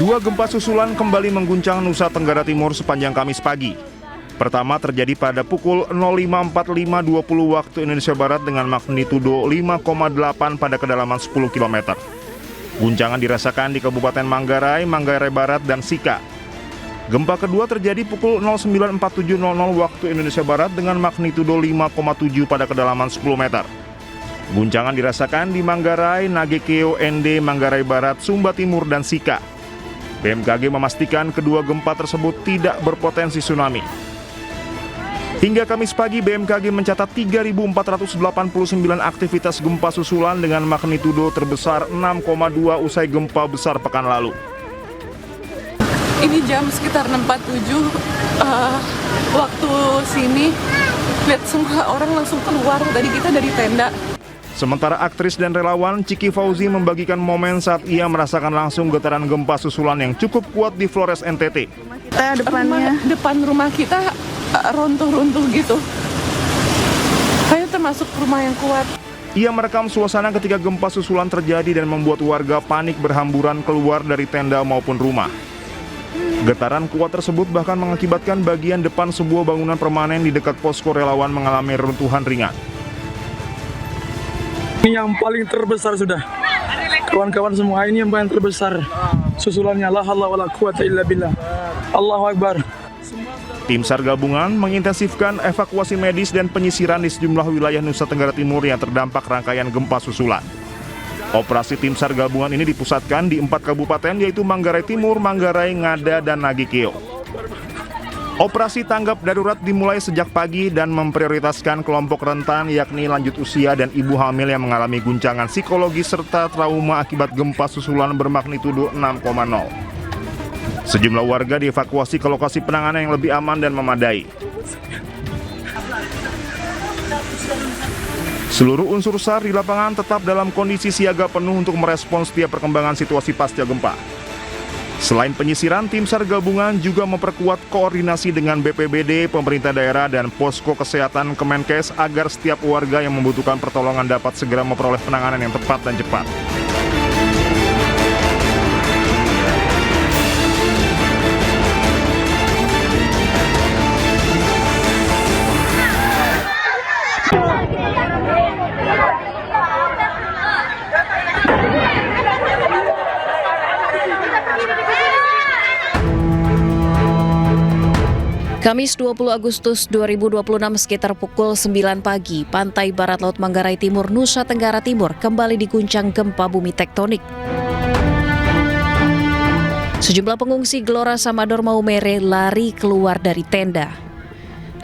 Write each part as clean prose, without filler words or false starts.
Dua gempa susulan kembali mengguncang Nusa Tenggara Timur sepanjang Kamis pagi. Pertama terjadi pada pukul 05.45 waktu Indonesia Barat dengan magnitudo 5,8 pada kedalaman 10 km. Guncangan dirasakan di Kabupaten Manggarai, Manggarai Barat, dan Sika. Gempa kedua terjadi pukul 09.47 waktu Indonesia Barat dengan magnitudo 5,7 pada kedalaman 10 meter. Guncangan dirasakan di Manggarai, Nagekeo, Ende, Manggarai Barat, Sumba Timur, dan Sika. BMKG memastikan kedua gempa tersebut tidak berpotensi tsunami. Hingga Kamis pagi, BMKG mencatat 3.489 aktivitas gempa susulan dengan magnitudo terbesar 6,2 usai gempa besar pekan lalu. Ini jam sekitar 6.47 waktu sini, lihat semua orang langsung keluar, tadi kita dari tenda. Sementara aktris dan relawan Ciki Fauzi membagikan momen saat ia merasakan langsung getaran gempa susulan yang cukup kuat di Flores, NTT. Depan rumah kita runtuh-runtuh gitu. Kayaknya termasuk rumah yang kuat. Ia merekam suasana ketika gempa susulan terjadi dan membuat warga panik berhamburan keluar dari tenda maupun rumah. Getaran kuat tersebut bahkan mengakibatkan bagian depan sebuah bangunan permanen di dekat posko relawan mengalami runtuhan ringan. Ini yang paling terbesar sudah. Kawan-kawan semua, ini yang paling terbesar. Susulannya la haula wala quwata illa billah. Allahu Akbar. Tim SAR gabungan mengintensifkan evakuasi medis dan penyisiran di sejumlah wilayah Nusa Tenggara Timur yang terdampak rangkaian gempa susulan. Operasi tim SAR gabungan ini dipusatkan di 4 kabupaten yaitu Manggarai Timur, Manggarai, Ngada, dan Nagekeo. Operasi tanggap darurat dimulai sejak pagi dan memprioritaskan kelompok rentan yakni lanjut usia dan ibu hamil yang mengalami guncangan psikologis serta trauma akibat gempa susulan bermagnitudo 6,0. Sejumlah warga dievakuasi ke lokasi penanganan yang lebih aman dan memadai. Seluruh unsur SAR di lapangan tetap dalam kondisi siaga penuh untuk merespons setiap perkembangan situasi pasca gempa. Selain penyisiran, tim SAR gabungan juga memperkuat koordinasi dengan BPBD, pemerintah daerah, dan posko kesehatan Kemenkes agar setiap warga yang membutuhkan pertolongan dapat segera memperoleh penanganan yang tepat dan cepat. Kamis 20 Agustus 2026 sekitar pukul 9 pagi, pantai barat laut Manggarai Timur, Nusa Tenggara Timur kembali diguncang gempa bumi tektonik. Sejumlah pengungsi Gelora Samador Maumere lari keluar dari tenda.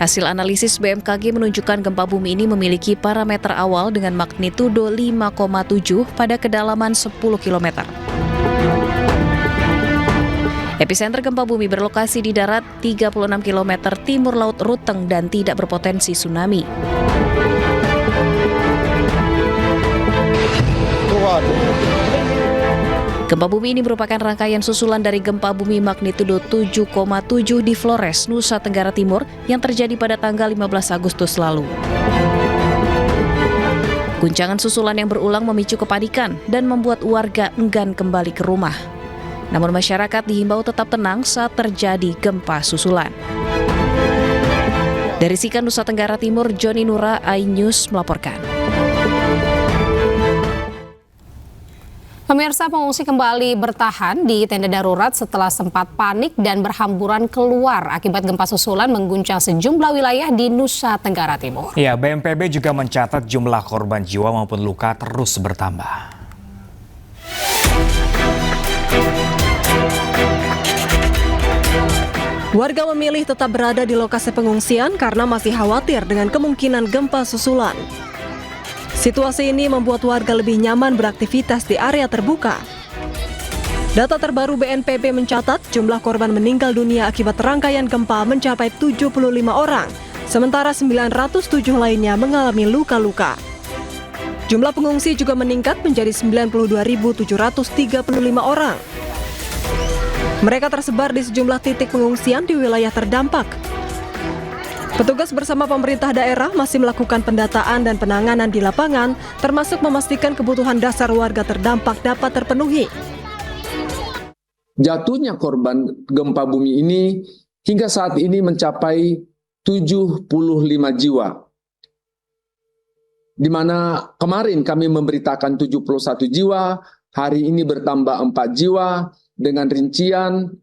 Hasil analisis BMKG menunjukkan gempa bumi ini memiliki parameter awal dengan magnitudo 5,7 pada kedalaman 10 km. Epicenter gempa bumi berlokasi di darat 36 km timur laut Ruteng dan tidak berpotensi tsunami. Gempa bumi ini merupakan rangkaian susulan dari gempa bumi magnitudo 7,7 di Flores, Nusa Tenggara Timur yang terjadi pada tanggal 15 Agustus lalu. Guncangan susulan yang berulang memicu kepanikan dan membuat warga enggan kembali ke rumah. Namun masyarakat dihimbau tetap tenang saat terjadi gempa susulan. Dari Sika, Nusa Tenggara Timur, Joni Nura, iNews melaporkan. Pemirsa, pengungsi kembali bertahan di tenda darurat setelah sempat panik dan berhamburan keluar akibat gempa susulan mengguncang sejumlah wilayah di Nusa Tenggara Timur. Ya, BNPB juga mencatat jumlah korban jiwa maupun luka terus bertambah. Warga memilih tetap berada di lokasi pengungsian karena masih khawatir dengan kemungkinan gempa susulan. Situasi ini membuat warga lebih nyaman beraktivitas di area terbuka. Data terbaru BNPB mencatat jumlah korban meninggal dunia akibat rangkaian gempa mencapai 75 orang, sementara 907 lainnya mengalami luka-luka. Jumlah pengungsi juga meningkat menjadi 92.735 orang. Mereka tersebar di sejumlah titik pengungsian di wilayah terdampak. Petugas bersama pemerintah daerah masih melakukan pendataan dan penanganan di lapangan, termasuk memastikan kebutuhan dasar warga terdampak dapat terpenuhi. jatuhnya korban gempa bumi ini hingga saat ini mencapai 75 jiwa. Di mana kemarin kami memberitakan 71 jiwa, hari ini bertambah 4 jiwa, dengan rincian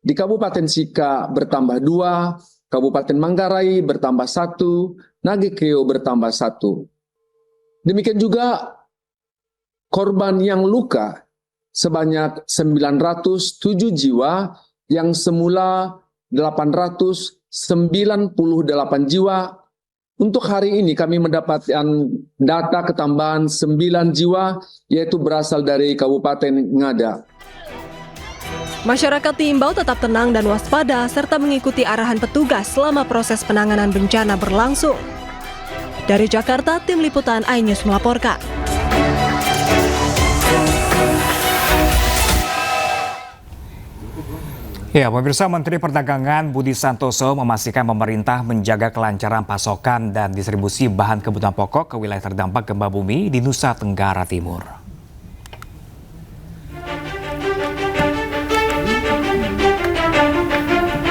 di Kabupaten Sika bertambah 2, Kabupaten Manggarai bertambah 1, Nagekeo bertambah 1. Demikian juga korban yang luka sebanyak 907 jiwa yang semula 898 jiwa. Untuk hari ini kami mendapatkan data ketambahan 9 jiwa yaitu berasal dari Kabupaten Ngada. Masyarakat diimbau tetap tenang dan waspada serta mengikuti arahan petugas selama proses penanganan bencana berlangsung. Dari Jakarta, Tim Liputan iNews melaporkan. Ya, pemirsa, Menteri Perdagangan Budi Santoso memastikan pemerintah menjaga kelancaran pasokan dan distribusi bahan kebutuhan pokok ke wilayah terdampak gempa bumi di Nusa Tenggara Timur.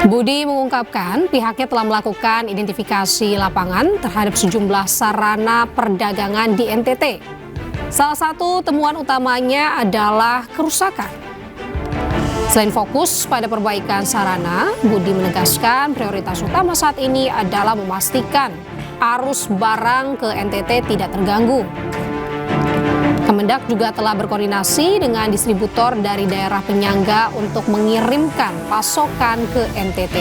Budi mengungkapkan pihaknya telah melakukan identifikasi lapangan terhadap sejumlah sarana perdagangan di NTT. Salah satu temuan utamanya adalah kerusakan. Selain fokus pada perbaikan sarana, Budi menegaskan prioritas utama saat ini adalah memastikan arus barang ke NTT tidak terganggu. Kemendak juga telah berkoordinasi dengan distributor dari daerah penyangga untuk mengirimkan pasokan ke NTT.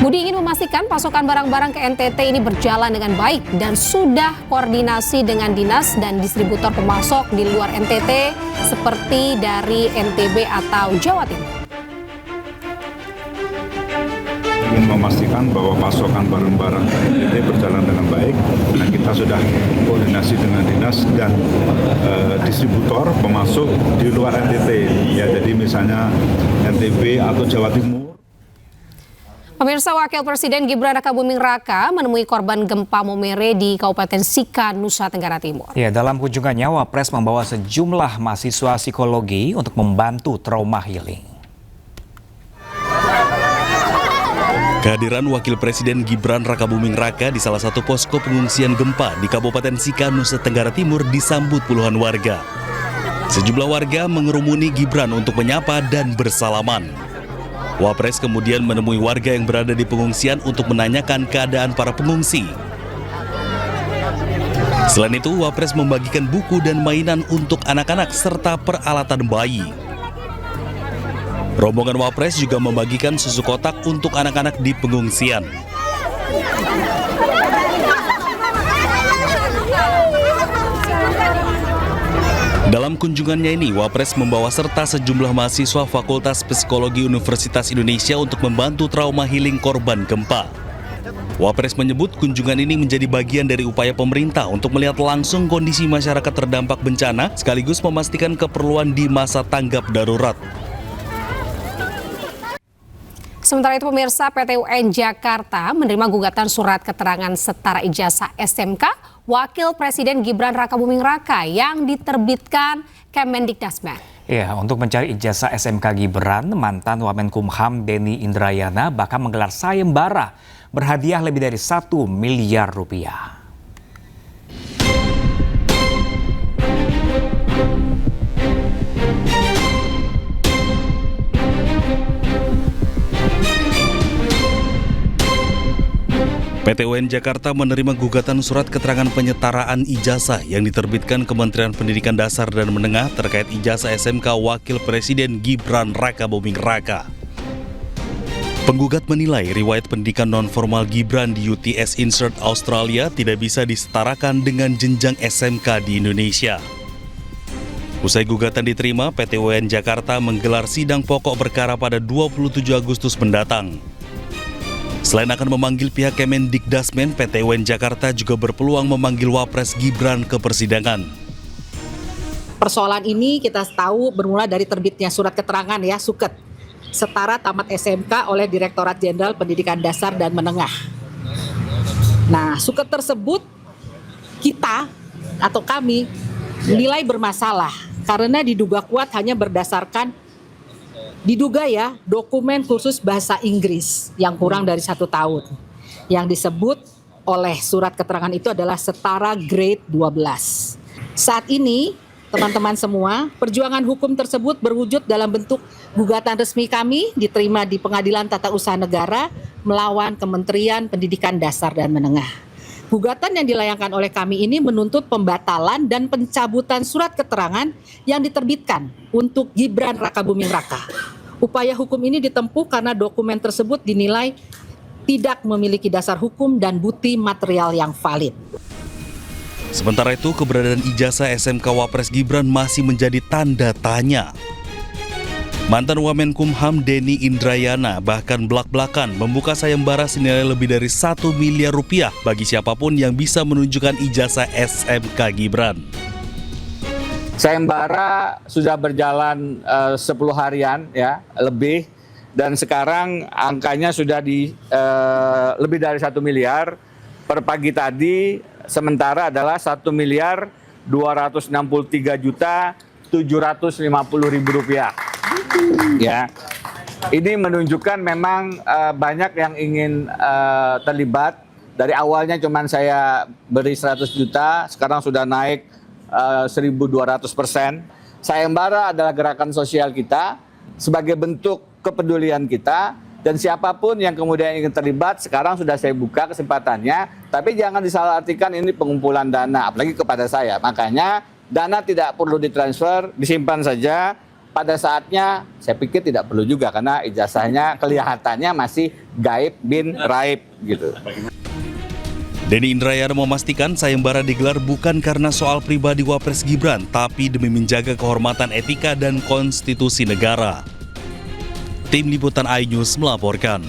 Budi ingin memastikan pasokan barang-barang ke NTT ini berjalan dengan baik dan sudah koordinasi dengan dinas dan distributor pemasok di luar NTT seperti dari NTB atau Jawa Timur. Ingin memastikan bahwa pasokan barang-barang ke NTT berjalan dengan baik. Nah, kita sudah koordinasi dengan dinas dan distributor pemasok di luar NTT. Ya, jadi misalnya NTB atau Jawa Timur. Pemirsa, Wakil Presiden Gibran Rakabuming Raka menemui korban gempa Momere di Kabupaten Sika, Nusa Tenggara Timur. Ya, dalam kunjungannya, Wapres membawa sejumlah mahasiswa psikologi untuk membantu trauma healing. Kehadiran Wakil Presiden Gibran Rakabuming Raka di salah satu posko pengungsian gempa di Kabupaten Sika, Nusa Tenggara Timur disambut puluhan warga. Sejumlah warga mengerumuni Gibran untuk menyapa dan bersalaman. Wapres kemudian menemui warga yang berada di pengungsian untuk menanyakan keadaan para pengungsi. Selain itu, Wapres membagikan buku dan mainan untuk anak-anak serta peralatan bayi. Rombongan Wapres juga membagikan susu kotak untuk anak-anak di pengungsian. Dalam kunjungannya ini, Wapres membawa serta sejumlah mahasiswa Fakultas Psikologi Universitas Indonesia untuk membantu trauma healing korban gempa. Wapres menyebut kunjungan ini menjadi bagian dari upaya pemerintah untuk melihat langsung kondisi masyarakat terdampak bencana sekaligus memastikan keperluan di masa tanggap darurat. Sementara itu, pemirsa, PT UN Jakarta menerima gugatan surat keterangan setara ijazah SMK Wakil Presiden Gibran Rakabuming Raka yang diterbitkan Kemendikdasmen. Ya, untuk mencari ijazah SMK Gibran, mantan Wamenkumham Denny Indrayana bahkan menggelar sayembara berhadiah lebih dari 1 miliar rupiah. PT UN Jakarta menerima gugatan surat keterangan penyetaraan ijazah yang diterbitkan Kementerian Pendidikan Dasar dan Menengah terkait ijazah SMK Wakil Presiden Gibran Rakabuming Raka. Penggugat menilai riwayat pendidikan non-formal Gibran di UTS Insert Australia tidak bisa disetarakan dengan jenjang SMK di Indonesia. Usai gugatan diterima, PT UN Jakarta menggelar sidang pokok perkara pada 27 Agustus mendatang. Selain akan memanggil pihak Kemendikdasmen, PT UN Jakarta juga berpeluang memanggil Wapres Gibran ke persidangan. Persoalan ini kita tahu bermula dari terbitnya surat keterangan ya, SUKET, setara tamat SMK oleh Direktorat Jenderal Pendidikan Dasar dan Menengah. Nah, SUKET tersebut kita atau kami nilai bermasalah karena diduga kuat hanya berdasarkan Diduga ya dokumen kursus bahasa Inggris yang kurang dari 1 tahun. Yang disebut oleh surat keterangan itu adalah setara grade 12. Saat ini teman-teman semua, perjuangan hukum tersebut berwujud dalam bentuk gugatan resmi kami diterima di Pengadilan Tata Usaha Negara melawan Kementerian Pendidikan Dasar dan Menengah. Gugatan yang dilayangkan oleh kami ini menuntut pembatalan dan pencabutan surat keterangan yang diterbitkan untuk Gibran Rakabuming Raka. Upaya hukum ini ditempuh karena dokumen tersebut dinilai tidak memiliki dasar hukum dan bukti material yang valid. Sementara itu, keberadaan ijazah SMK Wapres Gibran masih menjadi tanda tanya. Mantan Wamenkumham Denny Indrayana bahkan belak-belakan membuka sayembara senilai lebih dari 1 miliar rupiah bagi siapapun yang bisa menunjukkan ijazah SMK Gibran. Sayembara sudah berjalan 10 harian ya lebih, dan sekarang angkanya sudah di lebih dari 1 miliar. Per pagi tadi sementara adalah 1.263.750.000 rupiah. Ya, ini menunjukkan memang banyak yang ingin terlibat. Dari awalnya cuma saya beri 100 juta, sekarang sudah naik 1.200%. Sayembara adalah gerakan sosial kita sebagai bentuk kepedulian kita, dan siapapun yang kemudian ingin terlibat sekarang sudah saya buka kesempatannya. Tapi jangan disalahartikan ini pengumpulan dana, apalagi kepada saya. Makanya dana tidak perlu ditransfer, disimpan saja. Pada saatnya saya pikir tidak perlu juga karena ijazahnya kelihatannya masih gaib bin raib gitu. Denny Indrayana memastikan sayembara digelar bukan karena soal pribadi Wapres Gibran, tapi demi menjaga kehormatan etika dan konstitusi negara. Tim Liputan iNews melaporkan.